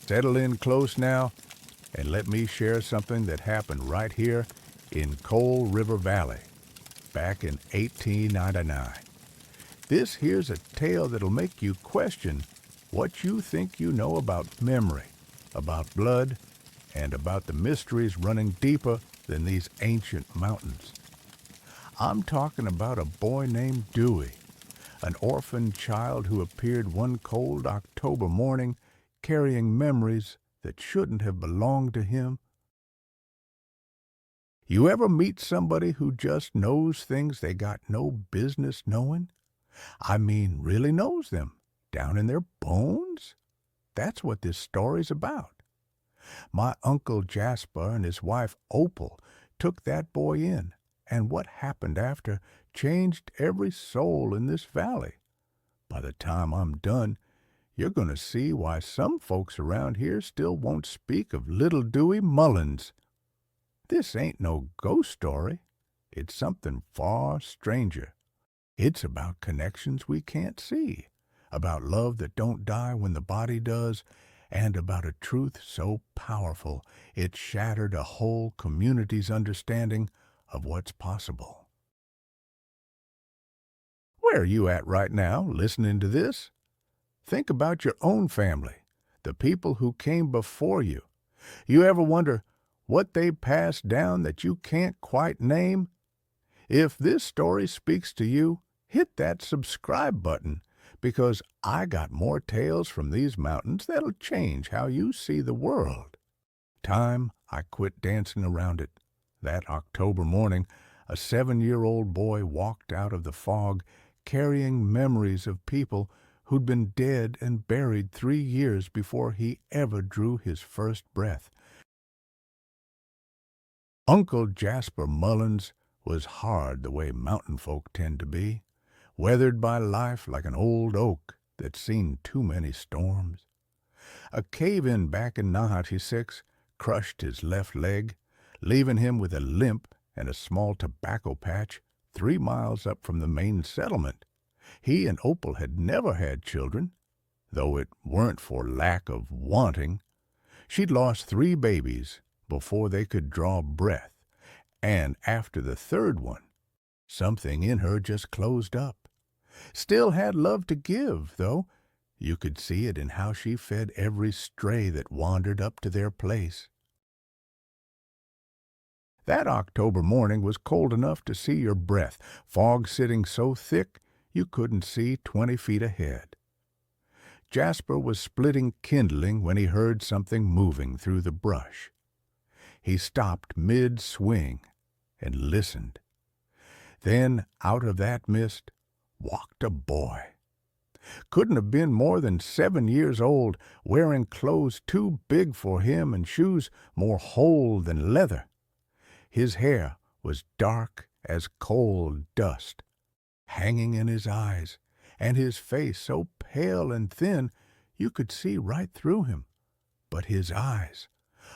Settle in close now, and let me share something that happened right here in Coal River Valley back in 1899. This here's a tale that'll make you question what you think you know about memory, about blood, and about the mysteries running deeper than these ancient mountains. I'm talking about a boy named Dewey, an orphan child who appeared one cold October morning carrying memories that shouldn't have belonged to him. You ever meet somebody who just knows things they got no business knowing? I mean, really knows them, down in their bones? That's what this story's about. My Uncle Jasper and his wife Opal took that boy in, and what happened after changed every soul in this valley. By the time I'm done, you're going to see why some folks around here still won't speak of little Dewey Mullins. This ain't no ghost story. It's something far stranger. It's about connections we can't see, about love that don't die when the body does, and about a truth so powerful it shattered a whole community's understanding of what's possible. Where are you at right now, listening to this? Think about your own family, the people who came before you. You ever wonder what they passed down that you can't quite name? If this story speaks to you, hit that subscribe button, because I got more tales from these mountains that'll change how you see the world. Time I quit dancing around it. That October morning, a 7-year-old boy walked out of the fog carrying memories of people who'd been dead and buried 3 years before he ever drew his first breath. Uncle Jasper Mullins was hard the way mountain folk tend to be, weathered by life like an old oak that's seen too many storms. A cave-in back in 96 crushed his left leg, leaving him with a limp and a small tobacco patch 3 miles up from the main settlement. He and Opal had never had children, though it weren't for lack of wanting. She'd lost 3 babies before they could draw breath, and after the third one, something in her just closed up. Still had love to give, though. You could see it in how she fed every stray that wandered up to their place. That October morning was cold enough to see your breath, fog sitting so thick you couldn't see 20 feet ahead. Jasper was splitting kindling when he heard something moving through the brush. He stopped mid-swing and listened. Then, out of that mist, walked a boy. Couldn't have been more than 7 years old, wearing clothes too big for him and shoes more whole than leather. His hair was dark as coal dust, hanging in his eyes, and his face so pale and thin you could see right through him. But his eyes,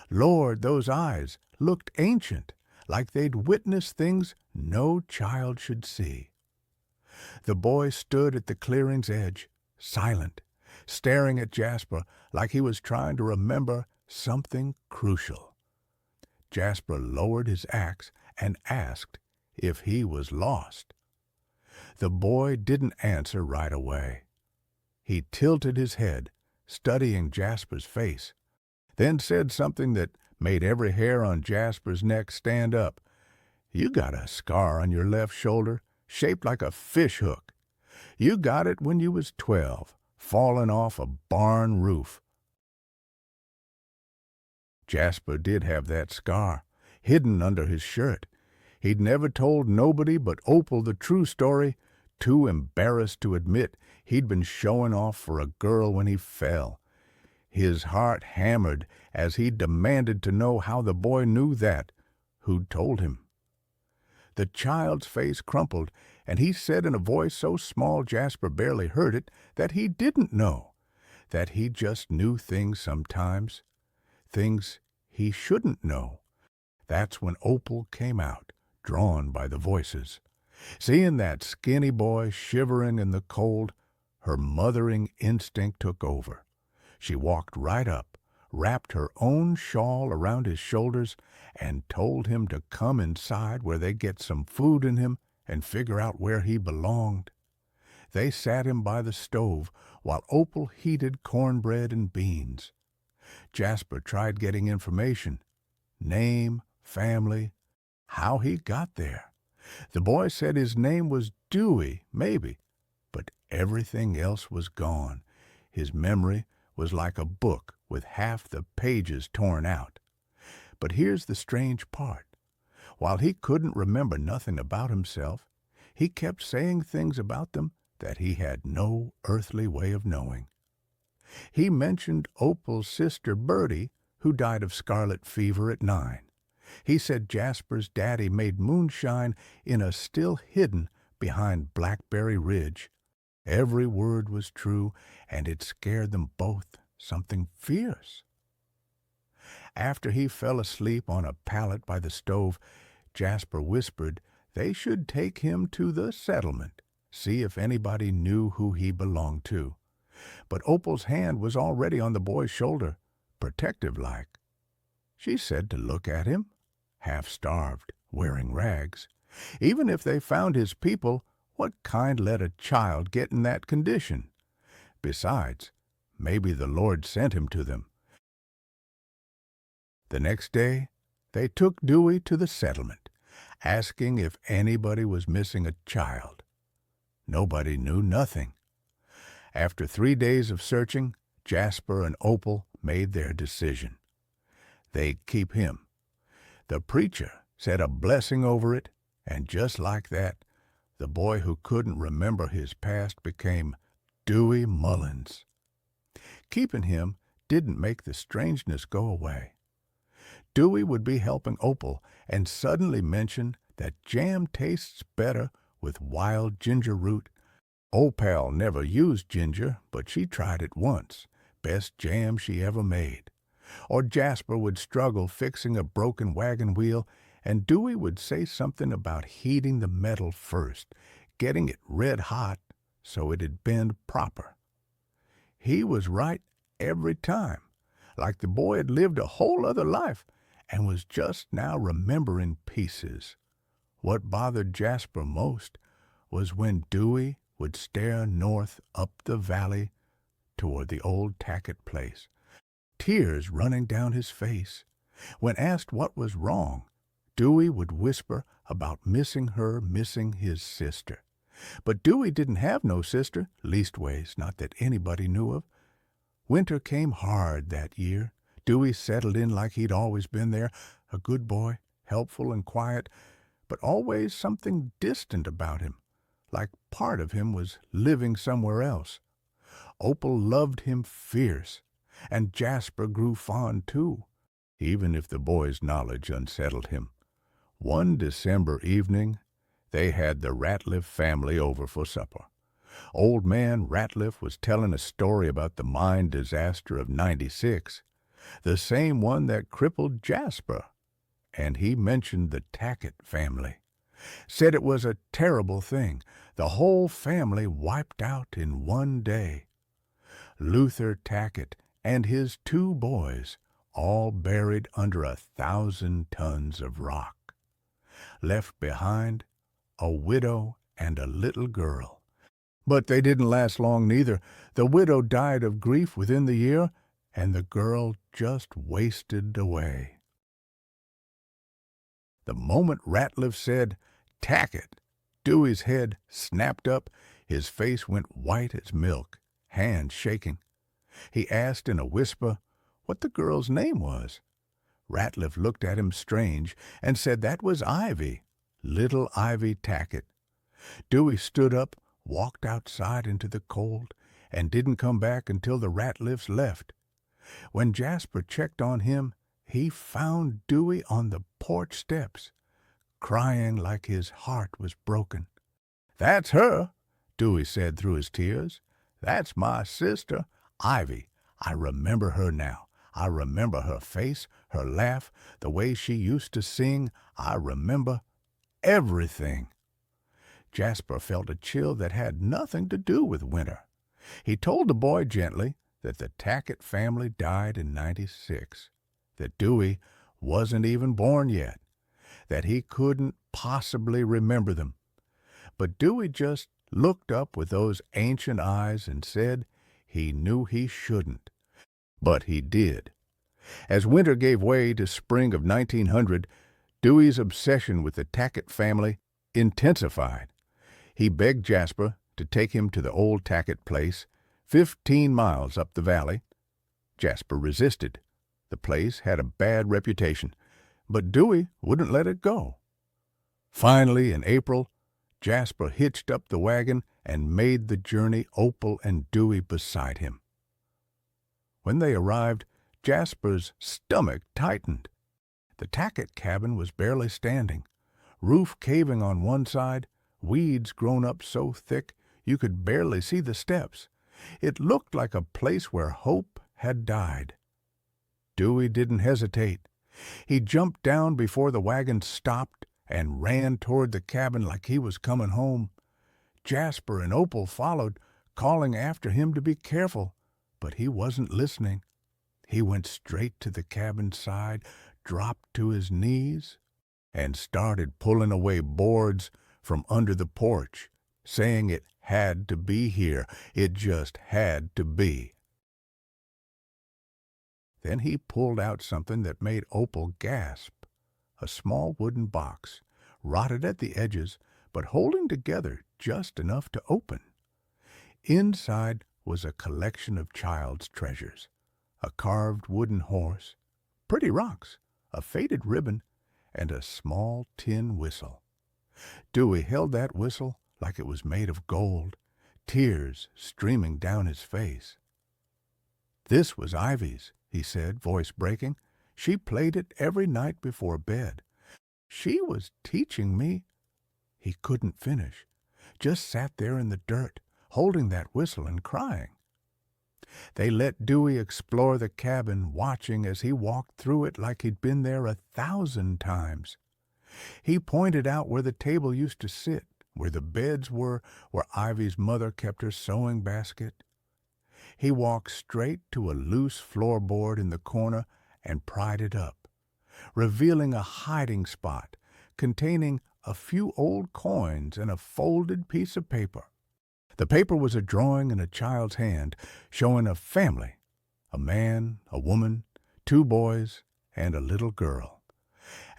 Lord, those eyes looked ancient, like they'd witnessed things no child should see. The boy stood at the clearing's edge, silent, staring at Jasper like he was trying to remember something crucial. Jasper lowered his axe and asked if he was lost. The boy didn't answer right away. He tilted his head, studying Jasper's face, then said something that made every hair on Jasper's neck stand up. "You got a scar on your left shoulder, shaped like a fish hook. You got it when you was 12, falling off a barn roof." Jasper did have that scar, hidden under his shirt. He'd never told nobody but Opal the true story, too embarrassed to admit he'd been showing off for a girl when he fell. His heart hammered as he demanded to know how the boy knew that, who'd told him. The child's face crumpled, and he said in a voice so small Jasper barely heard it that he didn't know, that he just knew things sometimes, things he shouldn't know. That's when Opal came out, drawn by the voices. Seeing that skinny boy shivering in the cold, her mothering instinct took over. She walked right up, wrapped her own shawl around his shoulders, and told him to come inside where they get some food in him and figure out where he belonged. They sat him by the stove while Opal heated cornbread and beans. Jasper tried getting information: name, family, how he got there. The boy said his name was Dewey, maybe, but everything else was gone. His memory was like a book with half the pages torn out. But here's the strange part. While he couldn't remember nothing about himself, he kept saying things about them that he had no earthly way of knowing. He mentioned Opal's sister Bertie, who died of scarlet fever at 9. He said Jasper's daddy made moonshine in a still hidden behind Blackberry Ridge. Every word was true, and it scared them both something fierce. After he fell asleep on a pallet by the stove, Jasper whispered they should take him to the settlement, see if anybody knew who he belonged to. But Opal's hand was already on the boy's shoulder, protective-like. She said to look at him, half-starved, wearing rags. Even if they found his people, what kind let a child get in that condition? Besides, maybe the Lord sent him to them. The next day, they took Dewey to the settlement, asking if anybody was missing a child. Nobody knew nothing. After 3 days of searching, Jasper and Opal made their decision. They'd keep him. The preacher said a blessing over it, and just like that, the boy who couldn't remember his past became Dewey Mullins. Keeping him didn't make the strangeness go away. Dewey would be helping Opal and suddenly mention that jam tastes better with wild ginger root. Opal never used ginger, but she tried it once. Best jam she ever made. Or Jasper would struggle fixing a broken wagon wheel, and Dewey would say something about heating the metal first, getting it red hot so it'd bend proper. He was right every time, like the boy had lived a whole other life and was just now remembering pieces. What bothered Jasper most was when Dewey would stare north up the valley toward the old Tackett place, tears running down his face. When asked what was wrong, Dewey would whisper about missing her, missing his sister. But Dewey didn't have no sister, leastways not that anybody knew of. Winter came hard that year. Dewey settled in like he'd always been there, a good boy, helpful and quiet, but always something distant about him, like part of him was living somewhere else. Opal loved him fierce, and Jasper grew fond too, even if the boy's knowledge unsettled him. One December evening, they had the Ratliff family over for supper. Old man Ratliff was telling a story about the mine disaster of '96, the same one that crippled Jasper, and he mentioned the Tackett family. Said it was a terrible thing, the whole family wiped out in one day. Luther Tackett and his 2 boys, all buried under 1,000 tons of rock. Left behind a widow and a little girl. But they didn't last long neither. The widow died of grief within the year, and the girl just wasted away. The moment Ratliff said, "Tackett," Dewey's head snapped up, his face went white as milk, hands shaking. He asked in a whisper what the girl's name was. Ratliff looked at him strange and said that was Ivy, little Ivy Tackett. Dewey stood up, walked outside into the cold, and didn't come back until the Ratliffs left. When Jasper checked on him, he found Dewey on the porch steps, crying like his heart was broken. "That's her," Dewey said through his tears. "That's my sister, Ivy. I remember her now. I remember her face, her laugh, the way she used to sing. I remember everything." Jasper felt a chill that had nothing to do with winter. He told the boy gently that the Tackett family died in '96, that Dewey wasn't even born yet, that he couldn't possibly remember them. But Dewey just looked up with those ancient eyes and said he knew he shouldn't. But he did. As winter gave way to spring of 1900, Dewey's obsession with the Tackett family intensified. He begged Jasper to take him to the old Tackett place, 15 miles up the valley. Jasper resisted. The place had a bad reputation, but Dewey wouldn't let it go. Finally, in April, Jasper hitched up the wagon and made the journey, Opal and Dewey beside him. When they arrived, Jasper's stomach tightened. The Tackett cabin was barely standing, roof caving on one side, weeds grown up so thick you could barely see the steps. It looked like a place where hope had died. Dewey didn't hesitate. He jumped down before the wagon stopped and ran toward the cabin like he was coming home. Jasper and Opal followed, calling after him to be careful, but he wasn't listening. He went straight to the cabin side, dropped to his knees, and started pulling away boards from under the porch, saying it had to be here. It just had to be. Then he pulled out something that made Opal gasp. A small wooden box, rotted at the edges, but holding together just enough to open. Inside was a collection of child's treasures, a carved wooden horse, pretty rocks, a faded ribbon, and a small tin whistle. Dewey held that whistle like it was made of gold, tears streaming down his face. "This was Ivy's," he said, voice breaking. "She played it every night before bed. She was teaching me—" He couldn't finish, just sat there in the dirt, holding that whistle and crying. They let Dewey explore the cabin, watching as he walked through it like he'd been there 1,000 times. He pointed out where the table used to sit, where the beds were, where Ivy's mother kept her sewing basket. He walked straight to a loose floorboard in the corner and pried it up, revealing a hiding spot containing a few old coins and a folded piece of paper. The paper was a drawing in a child's hand, showing a family, a man, a woman, 2 boys, and a little girl.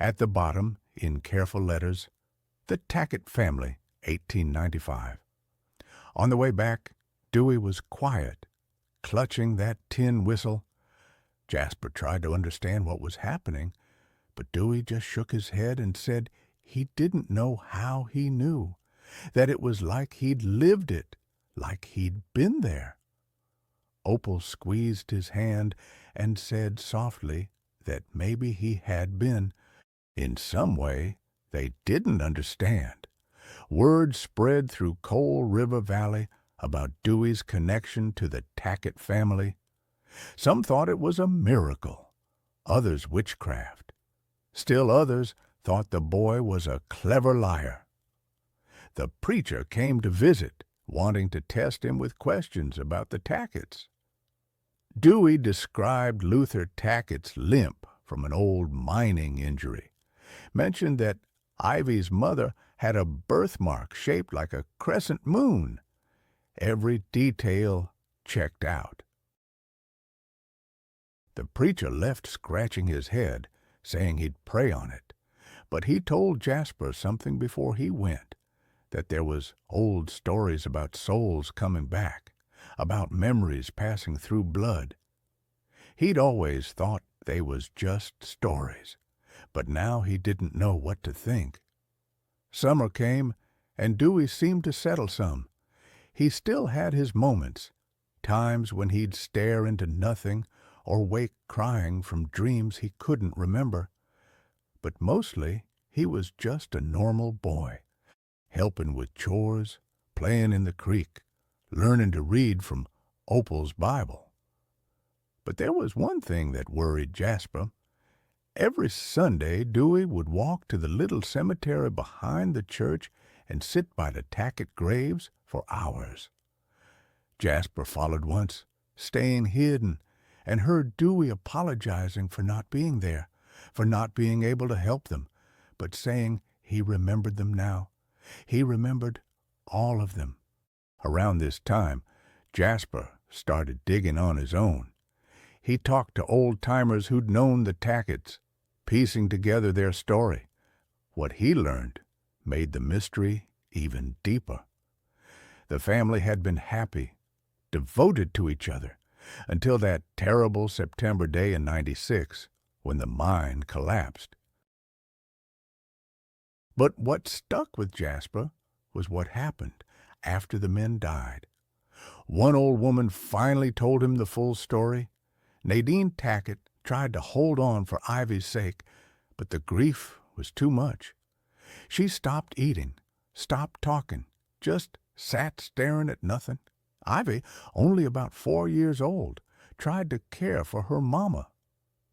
At the bottom, in careful letters, "The Tackett Family, 1895. On the way back, Dewey was quiet, clutching that tin whistle. Jasper tried to understand what was happening, but Dewey just shook his head and said he didn't know how he knew, that it was like he'd lived it, like he'd been there. Opal squeezed his hand and said softly that maybe he had been. In some way, they didn't understand. Word spread through Coal River Valley about Dewey's connection to the Tackett family. Some thought it was a miracle, others witchcraft. Still others thought the boy was a clever liar. The preacher came to visit, wanting to test him with questions about the Tacketts. Dewey described Luther Tackett's limp from an old mining injury, mentioned that Ivy's mother had a birthmark shaped like a crescent moon. Every detail checked out. The preacher left scratching his head, saying he'd pray on it, but he told Jasper something before he went, that there was old stories about souls coming back, about memories passing through blood. He'd always thought they was just stories, but now he didn't know what to think. Summer came, and Dewey seemed to settle some. He still had his moments, times when he'd stare into nothing or wake crying from dreams he couldn't remember. But mostly he was just a normal boy, helping with chores, playing in the creek, learning to read from Opal's Bible. But there was one thing that worried Jasper. Every Sunday Dewey would walk to the little cemetery behind the church and sit by the Tackett graves for hours. Jasper followed once, staying hidden, and heard Dewey apologizing for not being there, for not being able to help them, but saying he remembered them now. He remembered all of them. Around this time, Jasper started digging on his own. He talked to old-timers who'd known the Tacketts, piecing together their story. What he learned made the mystery even deeper. The family had been happy, devoted to each other, until that terrible September day in '96, when the mine collapsed. But what stuck with Jasper was what happened after the men died. One old woman finally told him the full story. Nadine Tackett tried to hold on for Ivy's sake, but the grief was too much. She stopped eating, stopped talking, just sat staring at nothing. Ivy, only about 4 years old, tried to care for her mama.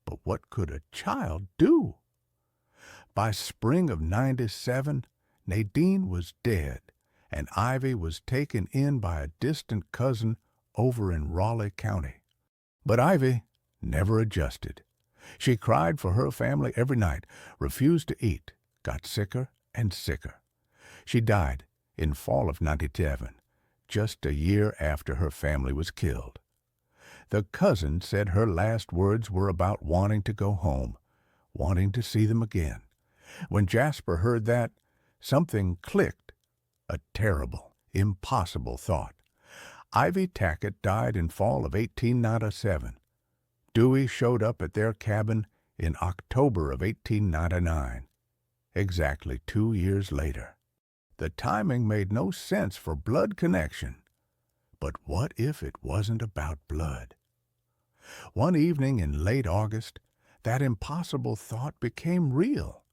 But what could a child do? By spring of '97, Nadine was dead, and Ivy was taken in by a distant cousin over in Raleigh County. But Ivy never adjusted. She cried for her family every night, refused to eat, got sicker and sicker. She died in fall of '97, just a year after her family was killed. The cousin said her last words were about wanting to go home, wanting to see them again. When Jasper heard that, something clicked, a terrible, impossible thought. Ivy Tackett died in fall of 1897. Dewey showed up at their cabin in October of 1899, exactly 2 years later. The timing made no sense for blood connection. But what if it wasn't about blood? One evening in late August, that impossible thought became real.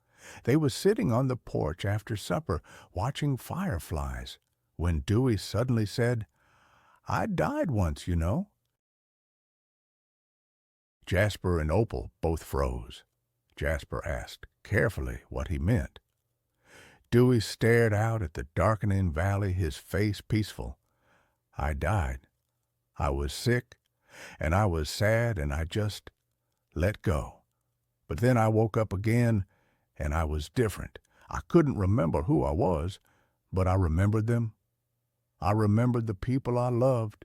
They were sitting on the porch after supper, watching fireflies, when Dewey suddenly said, "I died once, you know." Jasper and Opal both froze. Jasper asked carefully what he meant. Dewey stared out at the darkening valley, his face peaceful. "I died. I was sick, and I was sad, and I just let go. But then I woke up again, and I was different. I couldn't remember who I was, but I remembered them. I remembered the people I loved,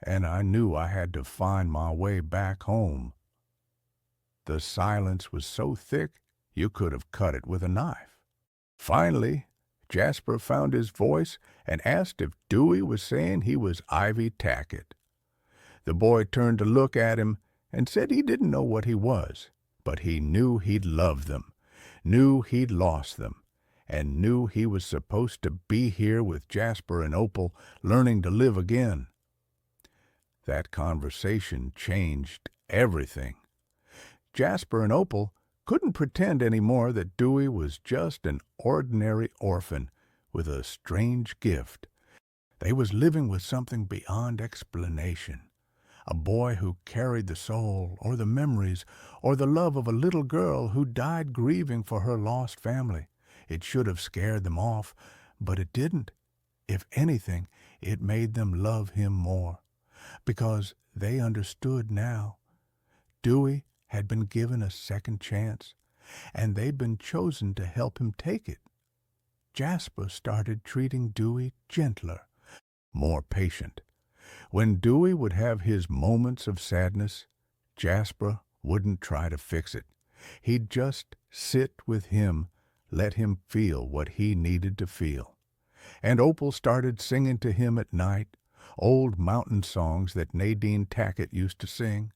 and I knew I had to find my way back home." The silence was so thick you could have cut it with a knife. Finally, Jasper found his voice and asked if Dewey was saying he was Ivy Tackett. The boy turned to look at him and said he didn't know what he was, but he knew he'd loved them, knew he'd lost them, and knew he was supposed to be here with Jasper and Opal, learning to live again. That conversation changed everything. Jasper and Opal couldn't pretend anymore that Dewey was just an ordinary orphan with a strange gift. They was living with something beyond explanation. A boy who carried the soul, or the memories, or the love of a little girl who died grieving for her lost family. It should have scared them off, but it didn't. If anything, it made them love him more, because they understood now. Dewey had been given a second chance, and they'd been chosen to help him take it. Jasper started treating Dewey gentler, more patient. When Dewey would have his moments of sadness, Jasper wouldn't try to fix it. He'd just sit with him, let him feel what he needed to feel. And Opal started singing to him at night, old mountain songs that Nadine Tackett used to sing.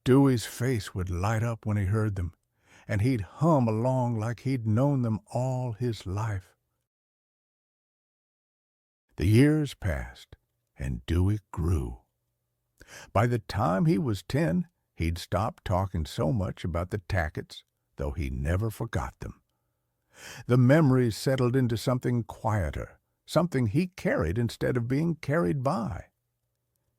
Dewey's face would light up when he heard them, and he'd hum along like he'd known them all his life. The years passed, and Dewey grew. By the time he was 10, he'd stopped talking so much about the Tacketts, though he never forgot them. The memories settled into something quieter, something he carried instead of being carried by.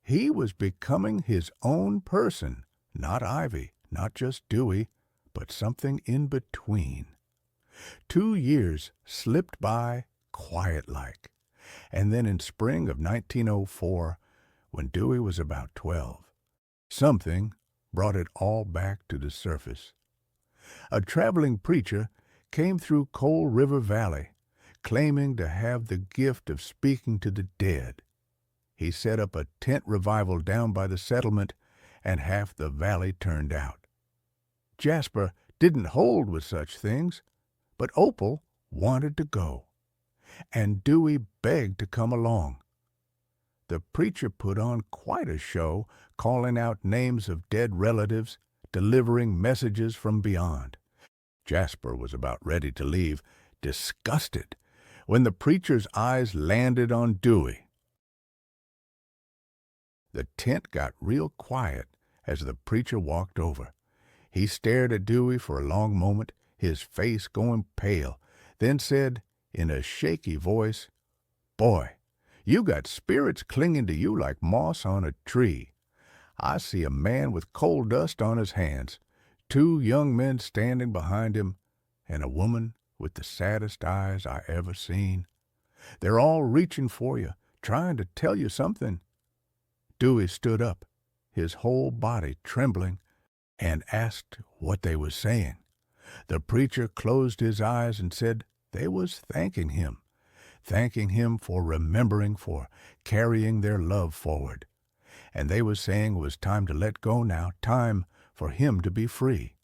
He was becoming his own person, not Ivy, not just Dewey, but something in between. 2 years slipped by quiet-like, and then in spring of 1904, when Dewey was about 12. Something brought it all back to the surface. A traveling preacher came through Coal River Valley, claiming to have the gift of speaking to the dead. He set up a tent revival down by the settlement, and half the valley turned out. Jasper didn't hold with such things, but Opal wanted to go, and Dewey begged to come along. The preacher put on quite a show, calling out names of dead relatives, delivering messages from beyond. Jasper was about ready to leave, disgusted, when the preacher's eyes landed on Dewey. The tent got real quiet as the preacher walked over. He stared at Dewey for a long moment, his face going pale, then said in a shaky voice, "Boy, you got spirits clinging to you like moss on a tree. I see a man with coal dust on his hands, 2 young men standing behind him, and a woman with the saddest eyes I ever seen. They're all reaching for you, trying to tell you something." Dewey stood up, his whole body trembling, and asked what they was saying. The preacher closed his eyes and said they was thanking him for remembering, for carrying their love forward. And they was saying it was time to let go now, time for him to be free.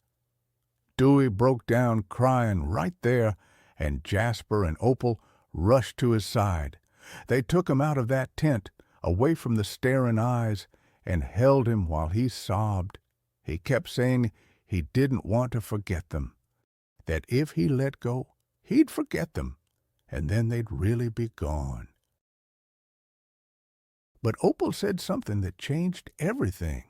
Dewey broke down crying right there, and Jasper and Opal rushed to his side. They took him out of that tent, away from the staring eyes, and held him while he sobbed. He kept saying he didn't want to forget them, that if he let go, he'd forget them, and then they'd really be gone. But Opal said something that changed everything.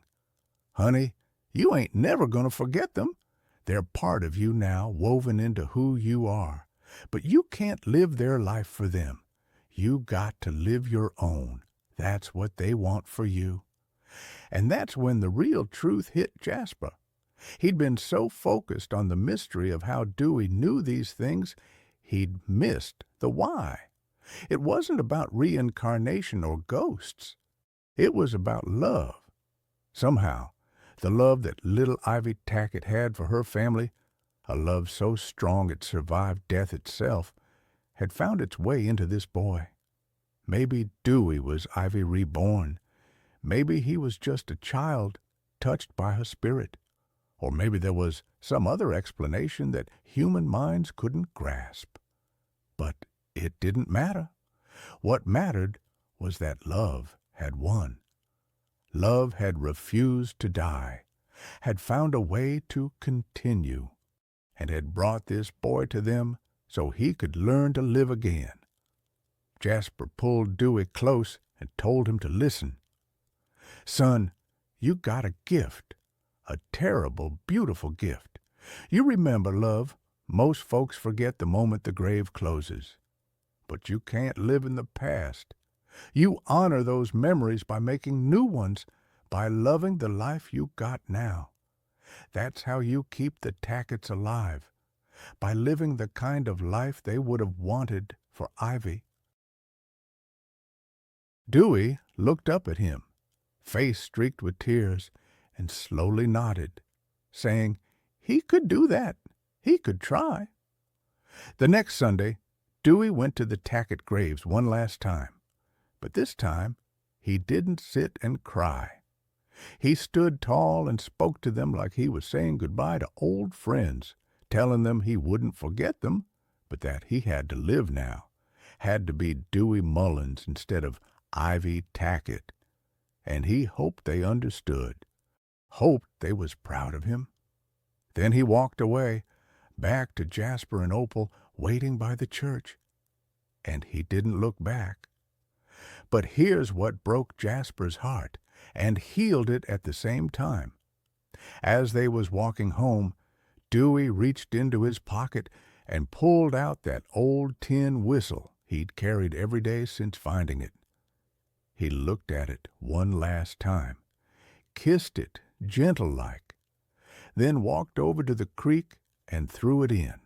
"Honey, you ain't never gonna forget them. They're part of you now, woven into who you are. But you can't live their life for them. You got to live your own. That's what they want for you." And that's when the real truth hit Jasper. He'd been so focused on the mystery of how Dewey knew these things, he'd missed the why. It wasn't about reincarnation or ghosts. It was about love. Somehow, the love that little Ivy Tackett had for her family, a love so strong it survived death itself, had found its way into this boy. Maybe Dewey was Ivy reborn. Maybe he was just a child touched by her spirit. Or maybe there was some other explanation that human minds couldn't grasp. But it didn't matter. What mattered was that love had won. Love had refused to die, had found a way to continue, and had brought this boy to them so he could learn to live again. Jasper pulled Dewey close and told him to listen. "Son, you got a gift, a terrible, beautiful gift. You remember, love, most folks forget the moment the grave closes. But you can't live in the past. You honor those memories by making new ones, by loving the life you got now. That's how you keep the Tacketts alive, by living the kind of life they would have wanted for Ivy." Dewey looked up at him, face streaked with tears, and slowly nodded, saying he could do that. He could try. The next Sunday, Dewey went to the Tackett graves one last time, but this time he didn't sit and cry. He stood tall and spoke to them like he was saying goodbye to old friends, telling them he wouldn't forget them, but that he had to live now, had to be Dewey Mullins instead of Ivy Tackett, and he hoped they understood, hoped they was proud of him. Then he walked away, back to Jasper and Opal waiting by the church, and he didn't look back. But here's what broke Jasper's heart and healed it at the same time. As they was walking home, Dewey reached into his pocket and pulled out that old tin whistle he'd carried every day since finding it. He looked at it one last time, kissed it gentle-like, then walked over to the creek and threw it in.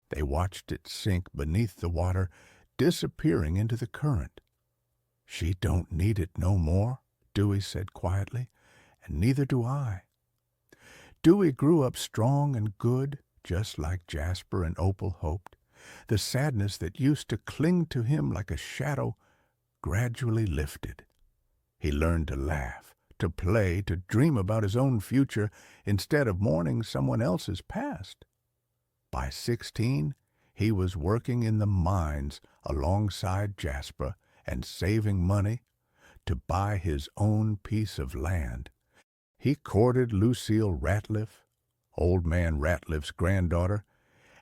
They watched it sink beneath the water, disappearing into the current. "She don't need it no more," Dewey said quietly, "and neither do I." Dewey grew up strong and good, just like Jasper and Opal hoped. The sadness that used to cling to him like a shadow gradually lifted. He learned to laugh, to play, to dream about his own future instead of mourning someone else's past. By 16, he was working in the mines alongside Jasper and saving money to buy his own piece of land. He courted Lucille Ratliff, Old Man Ratliff's granddaughter,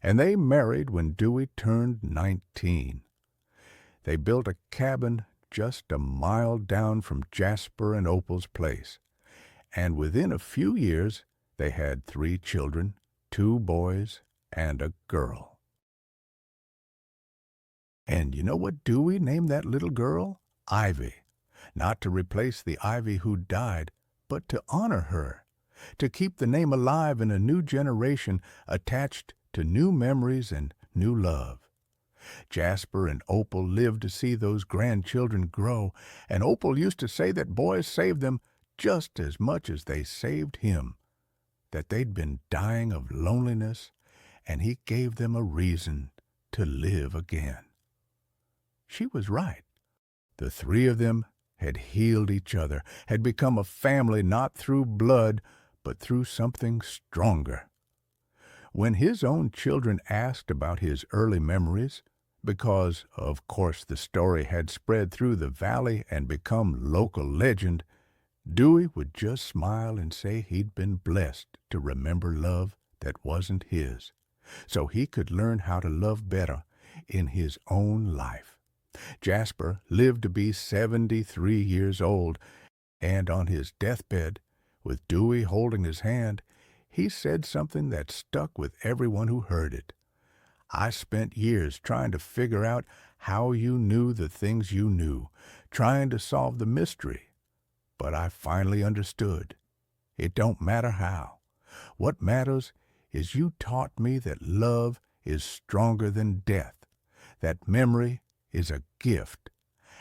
and they married when Dewey turned 19. They built a cabin just a mile down from Jasper and Opal's place, and within a few years they had 3 children, 2 boys and a girl. And you know what Dewey named that little girl? Ivy. Not to replace the Ivy who died, but to honor her, to keep the name alive in a new generation attached to new memories and new love. Jasper and Opal lived to see those grandchildren grow, and Opal used to say that boys saved them just as much as they saved him, that they'd been dying of loneliness, and he gave them a reason to live again. She was right. The 3 of them had healed each other, had become a family not through blood, but through something stronger. When his own children asked about his early memories, because, of course, the story had spread through the valley and become local legend, Dewey would just smile and say he'd been blessed to remember love that wasn't his, so he could learn how to love better in his own life. Jasper lived to be 73 years old, and on his deathbed, with Dewey holding his hand, he said something that stuck with everyone who heard it. "I spent years trying to figure out how you knew the things you knew, trying to solve the mystery. But I finally understood. It don't matter how. What matters is you taught me that love is stronger than death, that memory is a gift,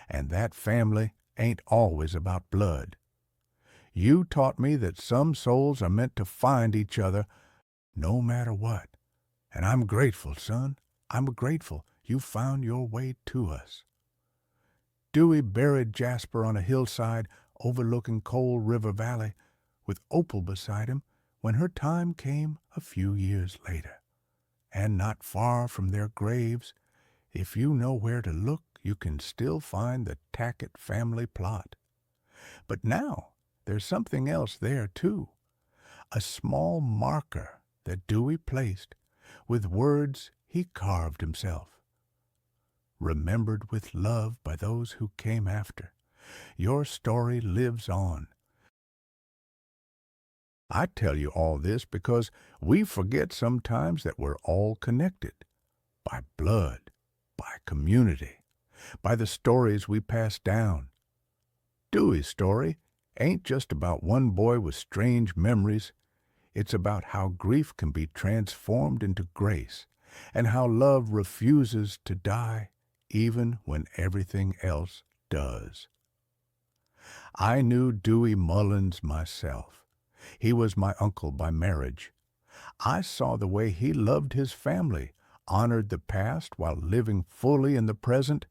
and that family ain't always about blood. You taught me that some souls are meant to find each other no matter what. And I'm grateful, son. I'm grateful you found your way to us." Dewey buried Jasper on a hillside overlooking Cold River Valley, with Opal beside him when her time came a few years later. And not far from their graves, if you know where to look, you can still find the Tackett family plot. But now there's something else there, too. A small marker that Dewey placed with words he carved himself. "Remembered with love by those who came after. Your story lives on." I tell you all this because we forget sometimes that we're all connected. By blood, by community, by the stories we pass down. Dewey's story ain't just about one boy with strange memories. It's about how grief can be transformed into grace, and how love refuses to die even when everything else does. I knew Dewey Mullins myself. He was my uncle by marriage. I saw the way he loved his family, honored the past while living fully in the present,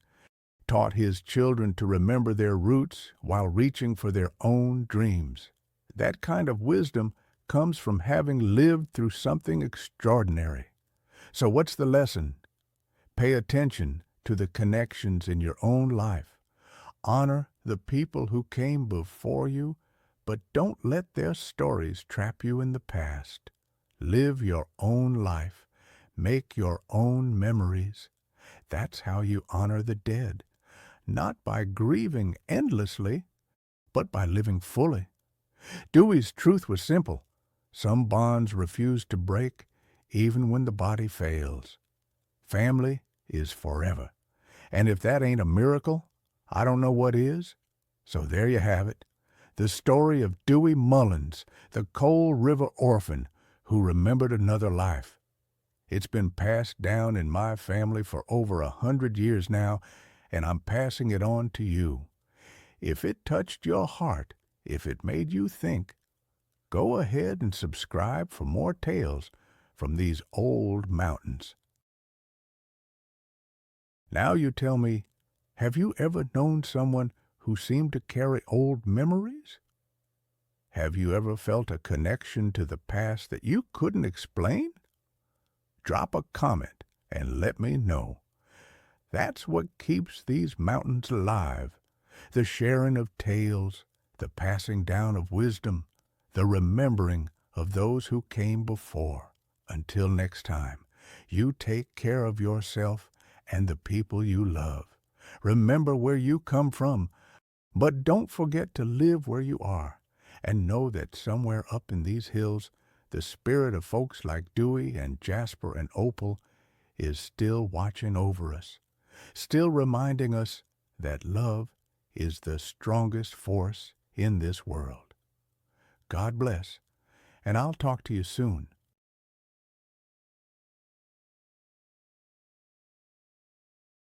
taught his children to remember their roots while reaching for their own dreams. That kind of wisdom comes from having lived through something extraordinary. So what's the lesson? Pay attention to the connections in your own life. Honor the people who came before you, but don't let their stories trap you in the past. Live your own life. Make your own memories. That's how you honor the dead, not by grieving endlessly, but by living fully. Dewey's truth was simple. Some bonds refuse to break, even when the body fails. Family is forever. And if that ain't a miracle, I don't know what is. So there you have it. The story of Dewey Mullins, the Cold River orphan who remembered another life. It's been passed down in my family for over 100 years now, and I'm passing it on to you. If it touched your heart, if it made you think, go ahead and subscribe for more tales from these old mountains. Now you tell me, have you ever known someone who seemed to carry old memories? Have you ever felt a connection to the past that you couldn't explain? Drop a comment and let me know. That's what keeps these mountains alive. The sharing of tales, the passing down of wisdom, the remembering of those who came before. Until next time, you take care of yourself and the people you love. Remember where you come from, but don't forget to live where you are, and know that somewhere up in these hills, the spirit of folks like Dewey and Jasper and Opal is still watching over us, still reminding us that love is the strongest force in this world. God bless, and I'll talk to you soon.